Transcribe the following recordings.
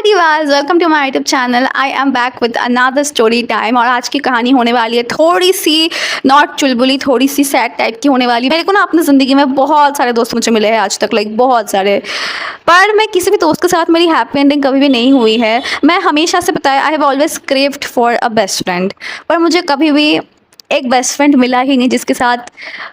दीवार, welcome to my YouTube channel. I am back with another story time. और आज की कहानी होने वाली है थोड़ी सी नॉट चुलबुली, थोड़ी सी सैड टाइप की होने वाली है। मेरे को ना अपनी ज़िंदगी में बहुत सारे दोस्त मुझे मिले हैं आज तक, लाइक बहुत सारे, पर मैं किसी भी दोस्त के साथ मेरी हैप्पी एंडिंग कभी भी नहीं हुई है। मैं हमेशा से पता है आई have always craved for a best friend, पर मुझे कभी भी एक बेस्ट फ्रेंड मिला ही नहीं जिसके साथ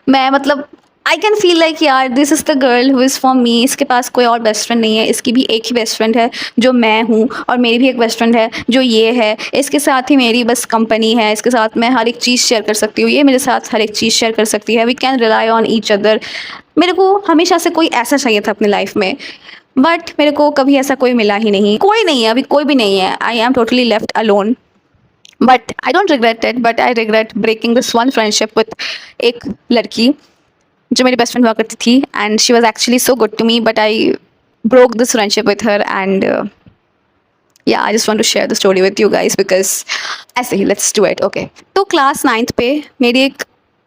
मैं मतलब आई कैन फील लाइक यार this is the girl who is for me. इसके पास कोई और बेस्ट फ्रेंड नहीं है, इसकी भी एक ही बेस्ट फ्रेंड है जो मैं हूँ, और मेरी भी एक बेस्ट फ्रेंड है जो ये है। इसके साथ ही मेरी बस कंपनी है, इसके साथ मैं हर एक चीज़ शेयर कर सकती हूँ, ये मेरे साथ हर एक चीज़ शेयर कर सकती है। We can rely on each other. मेरे को हमेशा से कोई ऐसा चाहिए था अपनी लाइफ में, बट मेरे को कभी ऐसा कोई मिला ही नहीं। कोई नहीं है, अभी कोई भी नहीं है। I am totally left alone, but I don't regret it, but I regret breaking this one friendship with एक लड़की जो मेरी बेस्ट फ्रेंड हुआ करती थी, and she was actually so good to me, but I broke this friendship with her. And ya I just want to share the story with you guys because ऐसे ही let's do it. Okay, तो class 9th पे मेरी एक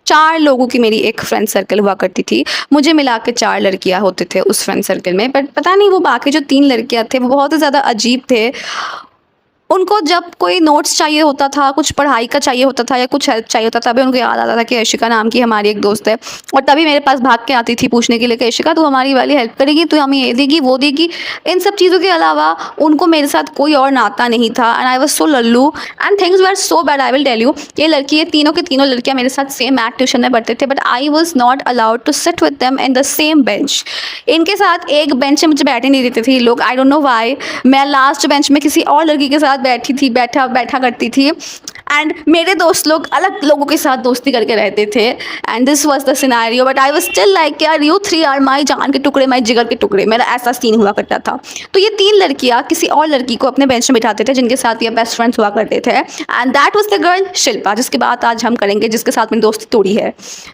4 लोगों की मेरी एक फ्रेंड सर्कल हुआ करती थी। मुझे मिला के 4 लड़कियां होते थे उस फ्रेंड सर्कल में, बट पता नहीं वो बाकी जो 3 लड़कियां थे वो बहुत ही ज़्यादा अजीब थे। उनको जब कोई नोट्स चाहिए होता था, कुछ पढ़ाई का चाहिए होता था या कुछ हेल्प चाहिए होता था, तभी उनको याद आता था कि यशिका नाम की हमारी एक दोस्त है, और तभी मेरे पास भाग के आती थी पूछने के लिए कि यशिका तू हमारी वाली हेल्प करेगी, तू हमें ये देगी वो देगी। इन सब चीज़ों के अलावा उनको मेरे साथ कोई और नाता नहीं था, एंड आई वॉज सो लल्लू and things were so bad. I will tell you, ये तीनों की तीनों लड़कियाँ मेरे साथ सेम मैथ ट्यूशन में पढ़ते थे, but I was not allowed to sit with them in the same bench. इनके साथ एक बेंच में मुझे बैठे नहीं देते थे लोग, आई डोंट नो वाई। मैं लास्ट बेंच में किसी और लड़की के साथ बैठा करती थी, एंड मेरे दोस्त लोग अलग लोगों के साथ दोस्ती करके रहते थे, and this was the scenario. But I was still like यार यू 3 आर माई जान के टुकड़े, माई जिगर के टुकड़े। मेरा ऐसा सीन हुआ करता था। तो ये 3 लड़कियां किसी और लड़की को अपने बेंच में बिठाते थे जिनके साथ ये बेस्ट फ्रेंड्स हुआ करते थे, and that was the girl Shilpa, जिसकी बात आज हम करेंगे, जिसके साथ मेरी दोस्ती तोड़ी है।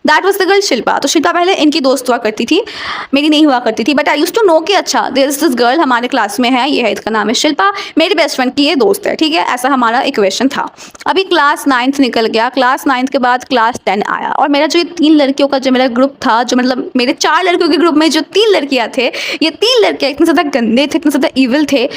That was the girl Shilpa. तो शिल्पा पहले इनकी दोस्त हुआ करती थी, मेरी नहीं हुआ करती थी, but I use to know कि अच्छा देयर इज दिस गर्ल हमारे क्लास में है, ये है, इसका नाम है शिल्पा, मेरी बेस्ट फ्रेंड की ये दोस्त है, ठीक है। ऐसा हमारा इक्वेशन था। अभी क्लास 9th निकल गया, क्लास 9th के बाद क्लास 10 आया, और मेरा जो ये 3 लड़कियों का जो मेरा ग्रुप था, जो मतलब मेरे 4 लड़कियों के ग्रुप में जो 3 लड़कियां थे, ये 3 लड़कियां इतने ज़्यादा गंदे थे, इतने ज़्यादा इविल थे।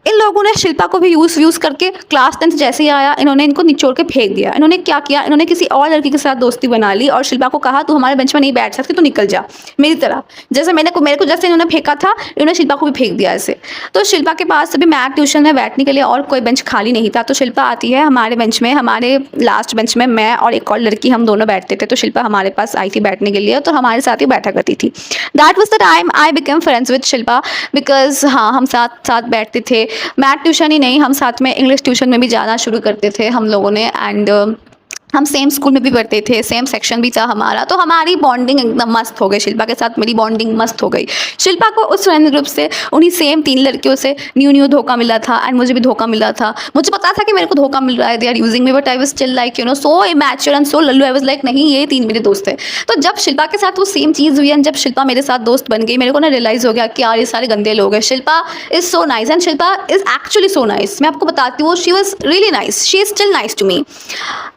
इन लोगों ने शिल्पा को भी यूज़ करके क्लास 10th जैसे ही आया, इन्होंने इनको निचोड़ के फेंक दिया। इन्होंने क्या किया, इन्होंने किसी और लड़की के साथ दोस्ती बना ली और शिल्पा को कहा तू हमारे बेंच में नहीं बैठ सकती, तू निकल जा मेरी तरह। जैसे मेरे को जैसे इन्होंने फेंका था, इन्होंने शिल्पा को भी फेंक दिया ऐसे। तो शिल्पा के पास अभी मैथ ट्यूशन में बैठने के लिए और कोई बेंच खाली नहीं था, तो शिल्पा आती है हमारे बेंच में, हमारे लास्ट बेंच में मैं और एक और लड़की, हम दोनों बैठते थे। तो शिल्पा हमारे पास आई थी बैठने के लिए, तो हमारे साथ ही बैठा करती थी। That was the time I become friends with Shilpa, because हाँ हम साथ बैठते थे। मैथ ट्यूशन ही नहीं, हम साथ में इंग्लिश ट्यूशन में भी जाना शुरू करते थे हम लोगों ने, एंड हम सेम स्कूल में भी पढ़ते थे, सेम सेक्शन भी था हमारा, तो हमारी बॉन्डिंग एकदम मस्त हो गई। शिल्पा के साथ मेरी बॉन्डिंग मस्त हो गई। शिल्पा को उस फ्रेंड ग्रुप से, उन्हीं सेम 3 लड़कियों से न्यू धोखा मिला था, एंड मुझे भी धोखा मिला था। मुझे पता था कि मेरे को धोखा मिल रहा है, they are using me, but I was still like you know so immature and so लल्लू। आई वाज लाइक नहीं, ये 3 मेरे दोस्त है। तो जब शिल्पा के साथ वो सेम चीज़ हुई एंड जब शिल्पा मेरे साथ दोस्त बन गई, मेरे को ना रियलाइज़ हो गया कि यार ये सारे गंदे लोग हैं। Shilpa is so nice, and Shilpa is actually so nice. मैं आपको बताती हूँ, she was really nice, she is still nice to me.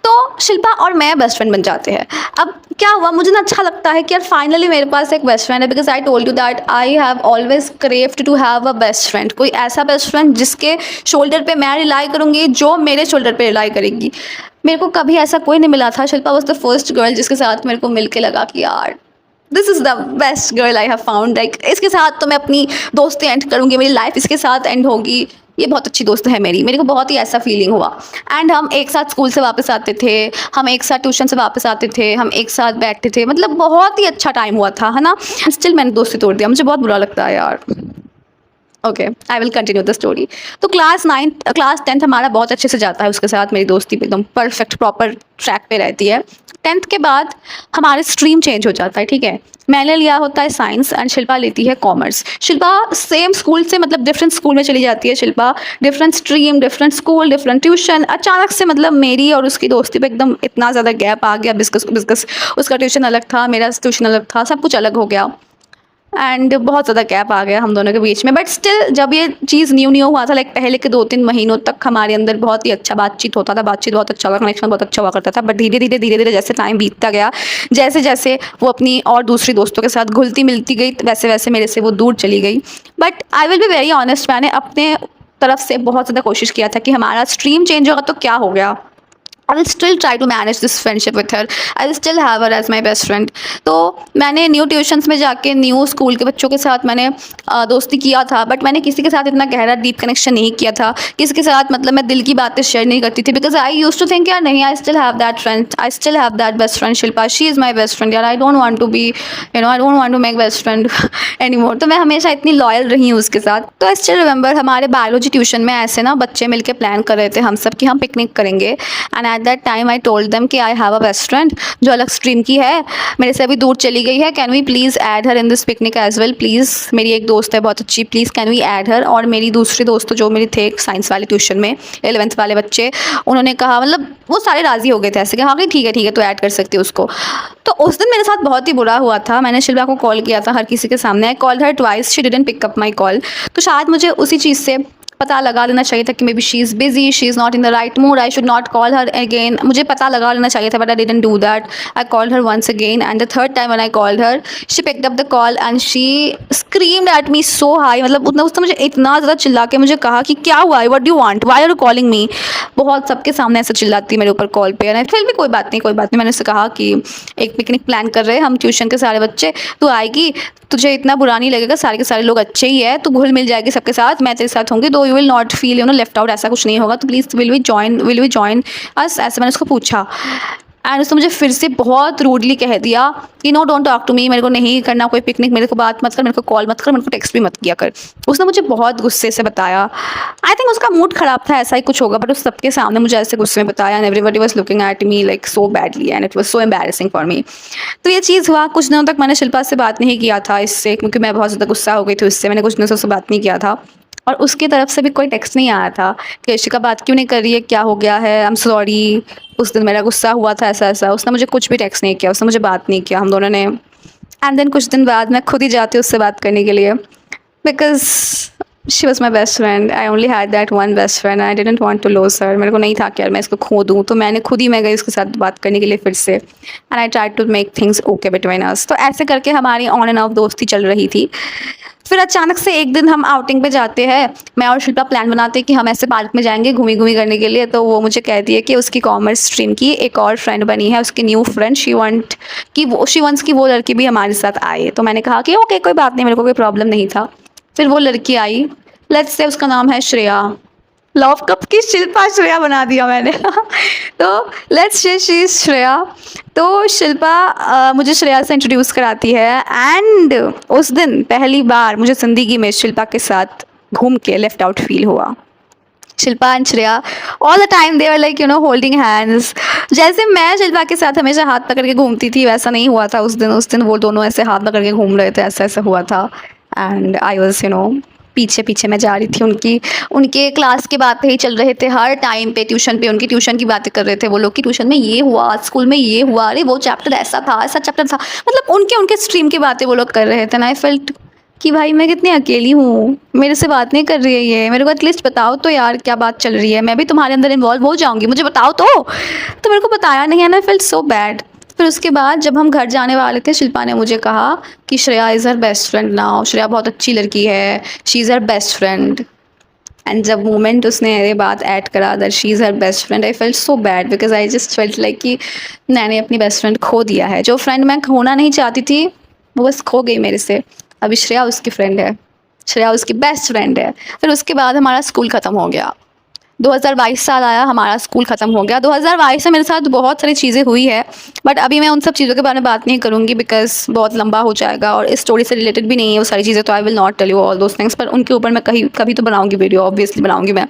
तो शिल्पा और मैं बेस्ट फ्रेंड बन जाते हैं। अब क्या हुआ, मुझे ना अच्छा लगता है कि यार फाइनली मेरे पास एक बेस्ट फ्रेंड है, because I told you that I have always craved to have a best friend. कोई ऐसा बेस्ट फ्रेंड जिसके शोल्डर पे मैं रिलाई करूँगी, जो मेरे शोल्डर पे रिलाई करेगी। मेरे को कभी ऐसा कोई नहीं मिला था। Shilpa was the first girl जिसके साथ मेरे को मिल के लगा कि यार this is the best girl I have found. Like इसके साथ तो मैं अपनी दोस्ती एंड करूँगी, मेरी लाइफ इसके साथ एंड होगी, ये बहुत अच्छी दोस्त है मेरे को बहुत ही ऐसा फीलिंग हुआ। एंड हम एक साथ स्कूल से वापस आते थे, हम एक साथ ट्यूशन से वापस आते थे, हम एक साथ बैठते थे, मतलब बहुत ही अच्छा टाइम हुआ था, है ना। स्टिल मैंने दोस्ती तोड़ दिया, मुझे बहुत बुरा लगता है यार। Okay, I will continue the story. तो क्लास 10th हमारा बहुत अच्छे से जाता है, उसके साथ मेरी दोस्ती एकदम परफेक्ट प्रॉपर ट्रैक पे रहती है। 10th के बाद हमारे स्ट्रीम चेंज हो जाता है, ठीक है। मैंने लिया होता है साइंस एंड शिल्पा लेती है कॉमर्स। शिल्पा सेम स्कूल से मतलब डिफरेंट स्कूल में चली जाती है। Shilpa different stream, different school, different tuition. अचानक से मतलब मेरी और उसकी दोस्ती पे एकदम इतना ज़्यादा गैप आ गया, बिकॉज उसका ट्यूशन अलग था, मेरा ट्यूशन अलग था, सब कुछ अलग हो गया, एंड बहुत ज़्यादा गैप आ गया हम दोनों के बीच में। बट स्टिल जब ये चीज़ न्यू हुआ था, लाइक पहले के 2-3 महीनों तक हमारे अंदर बहुत ही अच्छा बातचीत होता था, बातचीत बहुत अच्छा हुआ, कनेक्शन बहुत अच्छा हुआ करता था। बट धीरे धीरे जैसे टाइम बीतता गया, जैसे जैसे वो अपनी और दूसरी दोस्तों के साथ घुलती मिलती गई, वैसे वैसे मेरे से वो दूर चली गई। But I will be very honest, मैंने अपने तरफ से बहुत ज़्यादा कोशिश किया था कि हमारा स्ट्रीम चेंज होगा तो क्या हो गया, I will still try to manage this friendship with her, I will still have her as my best friend. तो मैंने न्यू ट्यूशन्स में जाके न्यू स्कूल के बच्चों के साथ मैंने दोस्ती किया था, बट मैंने किसी के साथ इतना गहरा डीप कनेक्शन नहीं किया था, किसी के साथ मतलब मैं दिल की बातें शेयर नहीं करती थी, because I use to think यार नहीं, I still have that friend, I still have that best friend Shilpa, she is my best friend यार, I don't want to be I don't want to make best friend any more. तो मैं हमेशा इतनी loyal रही हूँ उसके साथ। तो आई स्टिल रिमेंबर हमारे बायोलॉजी ट्यूशन में ऐसे ना बच्चे मिलकर प्लान कर रहे थे हम सब कि हम पिकनिक करेंगे, and at that time I told them कि I have a best friend जो अलग स्ट्रीम की है, मेरे से अभी दूर चली गई है, can we please add her in this picnic as well please, मेरी एक दोस्त है बहुत अच्छी, please can we add her. और मेरी दूसरी दोस्त जो मेरी थे साइंस वाले ट्यूशन में 11th वाले बच्चे, उन्होंने कहा मतलब वो सारे राज़ी हो गए थे ऐसे कि हाँ ठीक है तो ऐड कर सकती है उसको। तो उस दिन मेरे साथ बहुत ही बुरा हुआ था, मैंने शिल्पा को कॉल किया था हर किसी के सामने, I called her twice, she didn't pick up my call. तो शायद मुझे उसी चीज़ से पता लगा लेना चाहिए था कि maybe she is busy, she is not in the right mood, I should not call her again, मुझे पता लगा लेना चाहिए था, but I didn't do that. I called her once again and the third time when I called her she picked up the call and she screamed at me so high, मतलब उसने मुझे इतना ज़्यादा चिल्ला के मुझे कहा कि क्या हुआ है, what do you want, why are you calling me, बहुत सबके सामने ऐसे चिल्लाती मेरे ऊपर कॉल पे। एंड फिर भी कोई बात नहीं, मैंने उससे कहा कि एक पिकनिक प्लान कर रहे हैं हम ट्यूशन के सारे बच्चे, तू आएगी, तुझे इतना बुरा नहीं लगेगा, सारे के सारे लोग अच्छे ही है, तू घुल मिल जाएगी सबके साथ, मैं तेरे साथ होंगी, दो you will not feel left out, ऐसा कुछ नहीं होगा, तो please will we join us, ऐसे मैंने उसको पूछा। एंड उसने मुझे फिर से बहुत रूडली कह दिया कि no don't talk to me, मेरे को नहीं करना कोई पिकनिक, मेरे को बात मत कर, मेरे को कॉल मत कर, मेरे को टेक्स्ट भी मत किया कर। उसने मुझे बहुत गुस्से से बताया, आई थिंक उसका मूड ख़राब था, ऐसा ही कुछ होगा, बट उस सबके सामने मुझे ऐसे गुस्से में बताया and everybody was looking at me like so badly and it was so embarrassing for me. तो ये चीज़ हुआ, कुछ दिनों तक मैंने शिल्पा से बात नहीं किया था इससे, क्योंकि मैं बहुत ज़्यादा गुस्सा हो गई थी उससे, मैंने कुछ दिनों से उससे बात नहीं किया था, और उसकी तरफ से भी कोई टेक्स्ट नहीं आया था कि इशिका बात क्यों नहीं कर रही है, क्या हो गया है, आई एम सॉरी, उस दिन मेरा गुस्सा हुआ था ऐसा, उसने मुझे कुछ भी टेक्स्ट नहीं किया, उसने मुझे बात नहीं किया हम दोनों ने। एंड देन कुछ दिन बाद मैं खुद ही जाती उससे बात करने के लिए, because she was my best friend, I only had that one best friend, I didn't want to lose her, मेरे को नहीं था कि यार मैं इसको खो दूँ, तो मैंने खुद ही मैं गई उसके साथ बात करने के लिए फिर से, and I try to make things okay between us. तो ऐसे करके हमारी ऑन एंड ऑफ दोस्ती चल रही थी। फिर अचानक से एक दिन हम आउटिंग पे जाते हैं, मैं और शिल्पा प्लान बनाते हैं कि हम ऐसे पार्क में जाएंगे घूमी करने के लिए, तो वो मुझे कहती है कि उसकी कॉमर्स स्ट्रीम की एक और फ्रेंड बनी है, उसकी न्यू फ्रेंड, शी वंट्स की वो लड़की भी हमारे साथ आए। तो मैंने कहा कि ओके कोई बात नहीं, मेरे को कोई प्रॉब्लम नहीं था। फिर वो लड़की आई, लेट्स से उसका नाम है श्रेया, लव कप की शिल्पा श्रेया बना दिया मैंने तो let's say she is Shreya. तो शिल्पा मुझे श्रेया से इंट्रोड्यूस कराती है, एंड उस दिन पहली बार मुझे ज़िंदगी में शिल्पा के साथ घूम के लेफ्ट आउट फील हुआ। Shilpa and Shreya all the time they were like holding hands, जैसे मैं शिल्पा के साथ हमेशा हाथ पकड़ के घूमती थी वैसा नहीं हुआ था उस दिन वो दोनों ऐसे हाथ पकड़ के घूम रहे थे, ऐसा हुआ था। एंड आई वॉज पीछे मैं जा रही थी, उनके क्लास की बातें ही चल रहे थे हर टाइम पे, ट्यूशन पे उनकी ट्यूशन की बातें कर रहे थे वो लोग कि ट्यूशन में ये हुआ, स्कूल में ये हुआ, अरे वो चैप्टर ऐसा चैप्टर था, मतलब उनके स्ट्रीम की बातें वो लोग कर रहे थे। ना आई फेल्ट कि भाई मैं कितनी अकेली हूँ, मेरे से बात नहीं कर रही है ये, मेरे को एटलीस्ट बताओ तो यार क्या बात चल रही है, मैं भी तुम्हारे अंदर इन्वॉल्व हो जाऊँगी, मुझे बताओ तो मेरे को बताया नहीं है ना, आई फेल्ट सो बैड। फिर उसके बाद जब हम घर जाने वाले थे, शिल्पा ने मुझे कहा कि Shreya is her best friend now, Shreya बहुत अच्छी लड़की है, she is her best friend. And जब मोमेंट उसने ये बात ऐड करा that she is her best friend, I felt so bad because I just felt like कि मैंने अपनी बेस्ट फ्रेंड खो दिया है, जो फ्रेंड मैं खोना नहीं चाहती थी वो बस खो गई मेरे से। अभी श्रेया उसकी फ्रेंड है, श्रेया उसकी बेस्ट फ्रेंड है। फिर उसके बाद हमारा स्कूल ख़त्म हो गया, 2022 साल आया, हमारा स्कूल ख़त्म हो गया। 2022 से मेरे साथ बहुत सारी चीज़ें हुई है, बट अभी मैं उन सब चीज़ों के बारे में बात नहीं करूँगी बिकॉज बहुत लंबा हो जाएगा और इस स्टोरी से रिलेटेड भी नहीं है वो सारी चीज़ें, तो I will not tell you all those things, पर उनके ऊपर मैं कभी तो बनाऊँगी वीडियो, ऑब्वियसली बनाऊँगी मैं।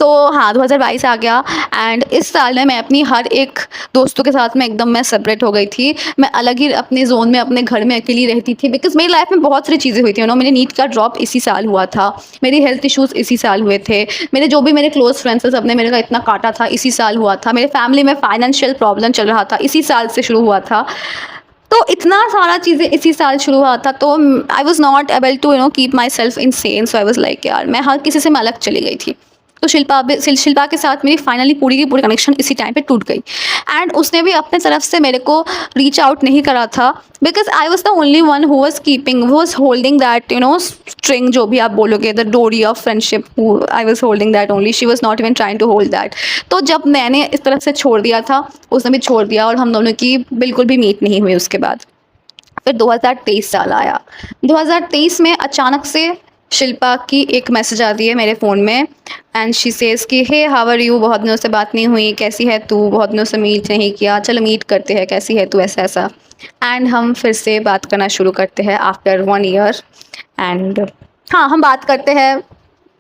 तो हाँ 2022 आ गया एंड इस साल में मैं अपनी हर एक दोस्तों के साथ में एकदम मैं सेपरेट हो गई थी, मैं अलग ही अपने जोन में अपने घर में अकेली रहती थी बिकॉज मेरी लाइफ में बहुत सारी चीज़ें हुई थी। मेरे नीट का ड्रॉप इसी साल हुआ था, मेरी हेल्थ इश्यूज़ इसी साल हुए थे, मेरे क्लोज फ्रेंड्स हैं सबने मेरे का इतना काटा था इसी साल हुआ था, मेरे फैमिली में फाइनेंशियल प्रॉब्लम चल रहा था इसी साल से शुरू हुआ था, तो इतना सारा चीज़ें इसी साल शुरू हुआ था। तो I was not able to keep myself insane, so I was like यार मैं हर किसी से मैं अलग चली गई थी। तो शिल्पा के साथ मेरी फाइनली पूरी की पूरी कनेक्शन इसी टाइम पे टूट गई। एंड उसने भी अपने तरफ से मेरे को रीच आउट नहीं करा था, because I was the only one who was holding that string, जो भी आप बोलोगे, द डोरी of friendship, I was holding that only, she was not even trying to hold that. तो जब मैंने इस तरफ से छोड़ दिया था, उसने भी छोड़ दिया, और हम दोनों की बिल्कुल भी मीट नहीं हुई उसके बाद। फिर 2023 साल आया। 2023 में अचानक से शिल्पा की एक मैसेज आती है मेरे फ़ोन में, एंड शी सेज़ कि हे हाउ आर यू, बहुत दिनों से बात नहीं हुई, कैसी है तू, बहुत दिनों से मीट नहीं किया, चलो मीट करते हैं, कैसी है तू, ऐसा ऐसा। एंड हम फिर से बात करना शुरू करते हैं आफ्टर 1 ईयर। एंड हाँ, हम बात करते हैं,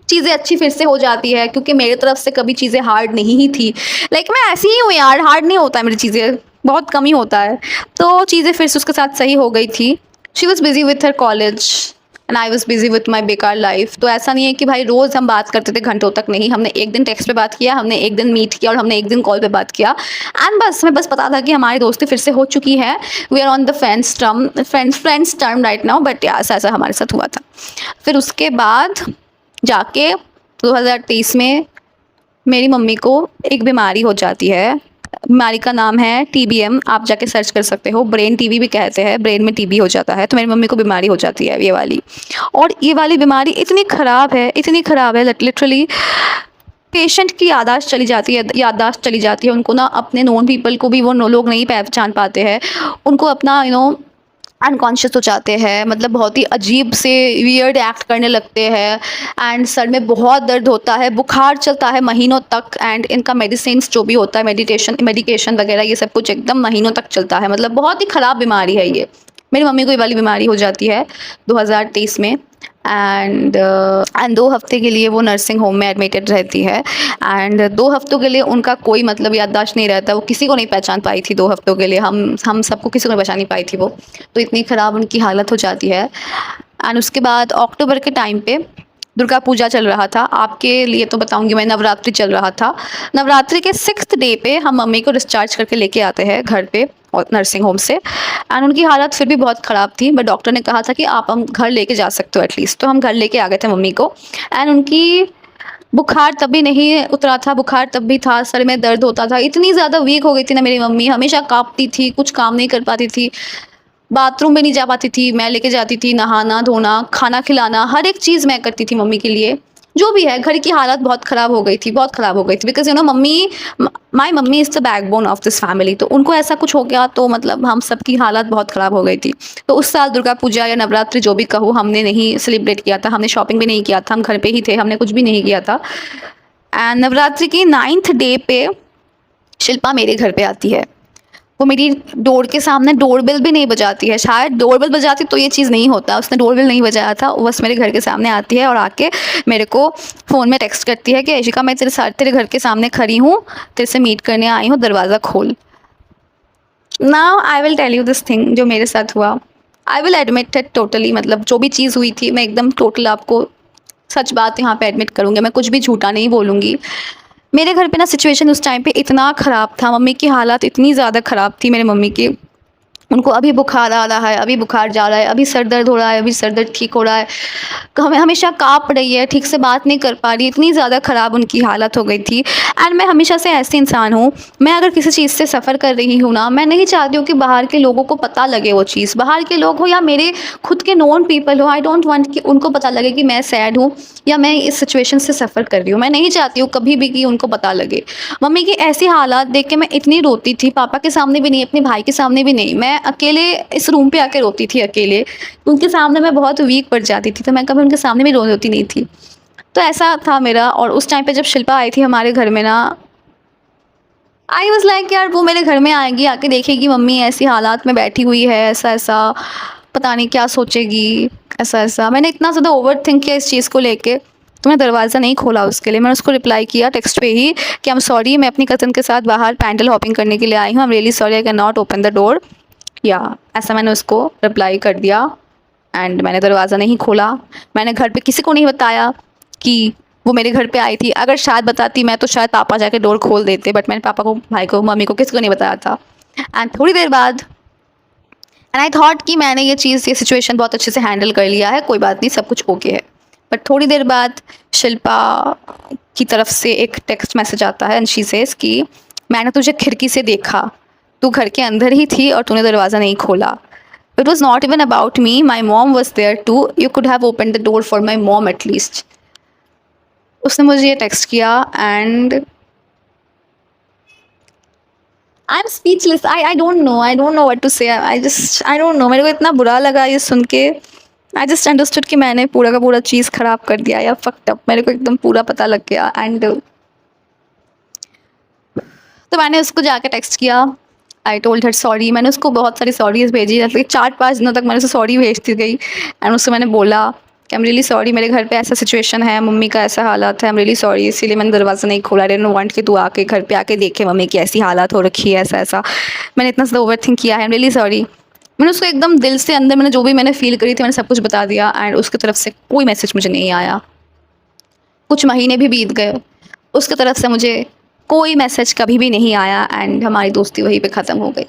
चीज़ें अच्छी फिर से हो जाती है, क्योंकि मेरी तरफ से कभी चीज़ें हार्ड नहीं ही थी। लाइक मैं ऐसी ही हूँ यार, हार्ड नहीं होता है मेरी चीज़ें, बहुत कम ही होता है। तो चीज़ें फिर से उसके साथ सही हो गई थी। She was busy with her college and I was busy with my बेकार लाइफ। तो ऐसा नहीं है कि भाई रोज़ हम बात करते थे घंटों तक, नहीं, हमने एक दिन टेक्स्ट पे बात किया, हमने एक दिन मीट किया, और हमने एक दिन कॉल पे बात किया। एंड बस हमें बस पता था कि हमारी दोस्ती फिर से हो चुकी है, we are on the friends term right now, but ऐसा ऐसा हमारे साथ हुआ था। फिर उसके बाद जाके 2023 में मेरी मम्मी को एक बीमारी हो जाती है। बीमारी का नाम है TBM, आप जाके सर्च कर सकते हो, ब्रेन टीबी भी कहते हैं, ब्रेन में टीबी हो जाता है। तो मेरी मम्मी को बीमारी हो जाती है ये वाली, और ये वाली बीमारी इतनी ख़राब है लिटरली, पेशेंट की याददाश्त चली जाती है उनको ना, अपने नोन पीपल को भी वो लोग नहीं पहचान पाते हैं, उनको अपना अनकॉन्शियस हो जाते हैं, मतलब बहुत ही अजीब से वियर्ड एक्ट करने लगते हैं। एंड सर में बहुत दर्द होता है, बुखार चलता है महीनों तक, एंड इनका मेडिसिन्स जो भी होता है, मेडिकेशन वगैरह, ये सब कुछ एकदम महीनों तक चलता है। मतलब बहुत ही ख़राब बीमारी है ये। मेरी मम्मी को ये वाली बीमारी हो जाती है 2023 में, एंड 2 हफ्ते के लिए वो नर्सिंग होम में एडमिटेड रहती है। एंड 2 हफ्तों के लिए उनका कोई मतलब याददाश्त नहीं रहता, वो किसी को नहीं पहचान पाई थी 2 हफ्तों के लिए, हम सबको किसी को नहीं पहचान नहीं पाई थी वो। तो इतनी ख़राब उनकी हालत हो जाती है। एंड उसके बाद अक्टूबर के टाइम पे दुर्गा पूजा चल रहा था, आपके लिए तो बताऊंगी मैं, नवरात्रि चल रहा था। नवरात्रि के 6th डे पे हम मम्मी को डिस्चार्ज करके लेके आते हैं घर पे और नर्सिंग होम से। एंड उनकी हालत फिर भी बहुत ख़राब थी, बट डॉक्टर ने कहा था कि आप हम घर लेके जा सकते हो एटलीस्ट। तो हम घर लेके आ गए थे मम्मी को। एंड उनकी बुखार तब भी नहीं उतरा था, बुखार तब भी था, सर में दर्द होता था, इतनी ज़्यादा वीक हो गई थी ना मेरी मम्मी, हमेशा काँपती थी, कुछ काम नहीं कर पाती थी, बाथरूम में नहीं जा पाती थी, मैं लेके जाती थी, नहाना धोना, खाना खिलाना, हर एक चीज़ मैं करती थी मम्मी के लिए। जो भी है, घर की हालत बहुत ख़राब हो गई थी, बहुत ख़राब हो गई थी, because my mummy is the backbone of this family. तो उनको ऐसा कुछ हो गया तो मतलब हम सब की हालत बहुत ख़राब हो गई थी। तो उस साल दुर्गा पूजा या नवरात्रि जो भी कहो, हमने नहीं सेलिब्रेट किया था, हमने शॉपिंग भी नहीं किया था, हम घर पर ही थे, हमने कुछ भी नहीं किया था। एंड नवरात्रि की 9th डे पे शिल्पा मेरे घर पे आती है। वो मेरी डोर के सामने डोरबेल भी नहीं बजाती है, शायद डोरबेल बजाती तो ये चीज़ नहीं होता, उसने डोरबेल नहीं बजाया था, वो बस मेरे घर के सामने आती है और आके मेरे को फ़ोन में टेक्स्ट करती है कि ऐशिका मैं तेरे घर के सामने खड़ी हूँ, तेरे से मीट करने आई हूँ, दरवाज़ा खोल। Now I will tell you this thing जो मेरे साथ हुआ, I will admit it totally, मतलब जो भी चीज़ हुई थी मैं एकदम टोटल आपको सच बात यहाँ पे एडमिट करूँगी, मैं कुछ भी झूठा नहीं बोलूँगी। मेरे घर पे ना सिचुएशन उस टाइम पे इतना ख़राब था, मम्मी की हालत इतनी ज़्यादा ख़राब थी मेरे मम्मी की, उनको अभी बुखार आ रहा है, अभी बुखार जा रहा है, अभी सर दर्द हो रहा है, अभी सर दर्द ठीक हो रहा है, हमेशा काँप रही है, ठीक से बात नहीं कर पा रही, इतनी ज़्यादा ख़राब उनकी हालत हो गई थी। एंड मैं हमेशा से ऐसे इंसान हूँ, मैं अगर किसी चीज़ से सफ़र कर रही हूँ ना, मैं नहीं चाहती हूँ कि बाहर के लोगों को पता लगे वो चीज़, बाहर के लोग हो या मेरे खुद के नोन पीपल हो, आई डोंट वांट कि उनको पता लगे कि मैं सैड हूँ या मैं इस सिचुएशन से सफ़र कर रही हूँ। मैं नहीं चाहती हूँ कभी भी कि उनको पता लगे। मम्मी की ऐसी हालात देख के मैं इतनी रोती थी, पापा के सामने भी नहीं, अपने भाई के सामने भी नहीं, मैं अकेले इस रूम पे आके रोती थी अकेले, उनके सामने मैं बहुत वीक पड़ जाती थी, तो मैं कभी उनके सामने भी रोती नहीं थी। तो ऐसा था मेरा। और उस टाइम पे जब शिल्पा आई थी हमारे घर में ना, आई वॉज लाइक यार वो मेरे घर में आएगी, आके देखेगी मम्मी ऐसी हालात में बैठी हुई है, ऐसा ऐसा, पता नहीं क्या सोचेगी, ऐसा ऐसा। मैंने इतना ज़्यादा ओवर थिंक किया इस चीज़ को लेके, तो मैं दरवाज़ा नहीं खोला उसके लिए। मैंने उसको रिप्लाई किया टेक्स्ट पे ही कि आई एम सॉरी, मैं अपनी कज़न के साथ बाहर पैंडल हॉपिंग करने के लिए आई हूँ, I am really sorry, I can not open the door, या ऐसा मैंने उसको रिप्लाई कर दिया। एंड मैंने दरवाज़ा नहीं खोला, मैंने घर पे किसी को नहीं बताया कि वो मेरे घर पे आई थी। अगर शायद बताती मैं तो शायद पापा जाके डोर खोल देते, बट मैंने पापा को, भाई को, मम्मी को, किसी को नहीं बताया था। एंड थोड़ी देर बाद एंड आई थॉट कि मैंने ये सिचुएशन बहुत अच्छे से हैंडल कर लिया है, कोई बात नहीं, सब कुछ ओके है। बट थोड़ी देर बाद शिल्पा की तरफ से एक टेक्स्ट मैसेज आता है एंड शी सेज कि मैंने तुझे खिड़की से देखा, तू घर के अंदर ही थी और तूने दरवाज़ा नहीं खोला. It was not even about me, my mom was there too, you could have open the door for my mom at least. उसने मुझे ये टेक्स्ट किया and I am speechless. I don't know what to say. I don't no, मेरे को इतना बुरा लगा ये सुन के. आई जस्ट अंडरस्टूड कि मैंने पूरा का पूरा चीज़ ख़राब कर दिया या फक्ड अप. मेरे को एकदम पूरा पता लग गया. एंड तो मैंने उसको जाके टेक्स्ट किया. I told her sorry. मैंने उसको बहुत सारी सॉरीज भेजी, जैसे 4-5 दिनों तक मैंने उसे सॉरी भेजती गई. एंड उससे मैंने बोला कि आई एम रियली सॉरी, मेरे घर पे ऐसा सिचुएशन है, मम्मी का ऐसा हालात है, आई एम रियली सॉरी, इसीलिए मैंने दरवाज़ा नहीं खोला. आई डिडंट वांट कि तू आके घर पे आके देखे मम्मी की ऐसी हालात हो रखी है, ऐसा ऐसा. मैंने इतना ज़्यादा ओवर थिंक किया है, आई एम रियली सॉरी. मैंने उसको एकदम दिल से अंदर मैंने जो भी मैंने फील करी थी मैंने सब कुछ बता दिया. एंड उसकी तरफ से कोई मैसेज मुझे नहीं आया. कुछ महीने भी बीत गए, उसकी तरफ से मुझे कोई मैसेज कभी भी नहीं आया. एंड हमारी दोस्ती वहीं पे ख़त्म हो गई.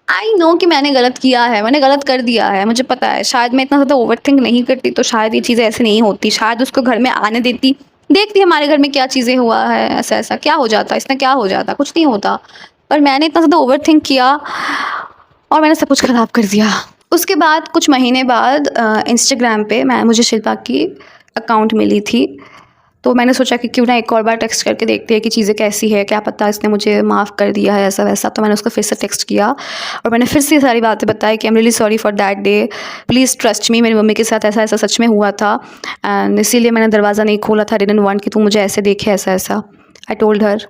आई नो कि मैंने गलत किया है, मैंने गलत कर दिया है, मुझे पता है. शायद मैं इतना ज़्यादा ओवर थिंक नहीं करती तो शायद ये चीज़ें ऐसे नहीं होती. शायद उसको घर में आने देती, देखती हमारे घर में क्या चीज़ें हुआ है, ऐसा ऐसा क्या हो जाता, इसमें क्या हो जाता, कुछ नहीं होता. पर मैंने इतना ज़्यादा ओवर थिंक किया और मैंने सब कुछ ख़राब कर दिया. उसके बाद कुछ महीने बाद इंस्टाग्राम पे मुझे शिल्पा की अकाउंट मिली थी. तो मैंने सोचा कि क्यों ना एक और बार टेक्स्ट करके देखते हैं कि चीज़ें कैसी है, क्या पता इसने मुझे माफ़ कर दिया है, ऐसा वैसा. तो मैंने उसको फिर से टेक्स्ट किया और मैंने फिर से ये सारी बातें बताई कि I am really sorry for that day, please trust me, मेरी मम्मी के साथ ऐसा ऐसा सच में हुआ था एंड इसीलिए मैंने दरवाज़ा नहीं खोला था. आई डिडंट वांट कि तू मुझे ऐसे देखे, ऐसा ऐसा. I told her.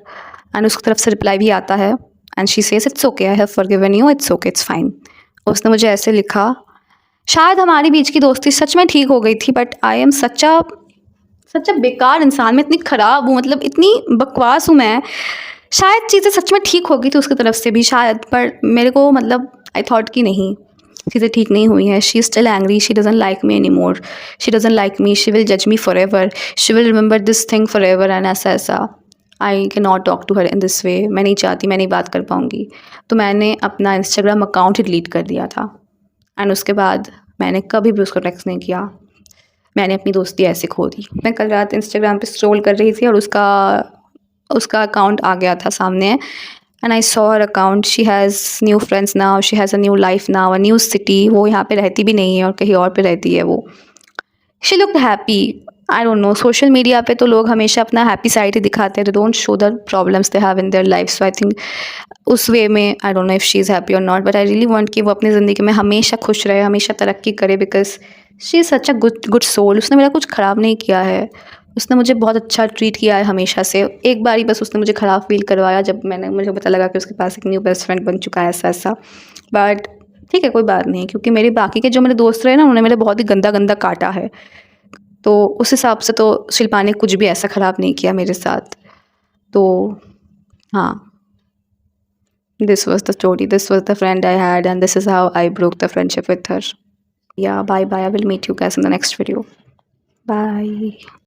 एंड उसकी तरफ से रिप्लाई भी आता है and she says it's okay, I have forgiven you, it's okay, it's fine. उसने मुझे ऐसे लिखा. शायद हमारी बीच की दोस्ती सच में ठीक हो गई थी, बट आई एम सच अ बेकार इंसान. मैं इतनी ख़राब हूँ, मतलब इतनी बकवास हूँ मैं. शायद चीज़ें सच में ठीक हो गई थी उसकी तरफ से भी शायद, पर मेरे को मतलब आई थॉट कि नहीं, चीज़ें ठीक नहीं हुई हैं. She is still angry, she doesn't like me any more, she doesn't like me, she will जज me for ever, she will remember this thing for ever. And ऐसा ऐसा. I can not talk to her in this way. मैं नहीं चाहती, मैं नहीं बात कर पाऊँगी. तो मैंने अपना इंस्टाग्राम अकाउंट ही डिलीट कर दिया था. एंड उसके बाद मैंने कभी भी उसको टेक्स्ट नहीं किया. मैंने अपनी दोस्ती ऐसे खो दी. मैं कल रात इंस्टाग्राम पे स्क्रॉल कर रही थी और उसका अकाउंट आ गया था सामने and I saw her account. She has new friends now, she has a new life now, a new city. वो यहाँ पे रहती भी नहीं है और कहीं और पे रहती है वो. She looked happy. I don't no, social media पे तो लोग हमेशा अपना हैप्पी साइड ही दिखाते हैं. They don't show the problems they have in their life. So I think उस वे में I don't know if she is happy और not, but I really want कि वो अपनी ज़िंदगी में हमेशा खुश रहे, हमेशा तरक्की करे, because she is such a good soul. उसने मेरा कुछ ख़राब नहीं किया है. उसने मुझे बहुत अच्छा ट्रीट किया है हमेशा से. एक बार ही बस उसने मुझे ख़राब फील करवाया जब मुझे पता लगा कि उसके पास एक न्यू बेस्ट फ्रेंड बन चुका है, ऐसा ऐसा. बट ठीक है, कोई बात नहीं, क्योंकि मेरे बाकी के जो मेरे दोस्त रहे ना उन्होंने मेरे बहुत ही गंदा गंदा काटा है. तो उस हिसाब से तो शिल्पा ने कुछ भी ऐसा ख़राब नहीं किया मेरे साथ. तो हाँ, this was the story, this was the friend I had, and this is how I broke the friendship with her. Yeah, bye bye. I will meet you guys in the next video. Bye.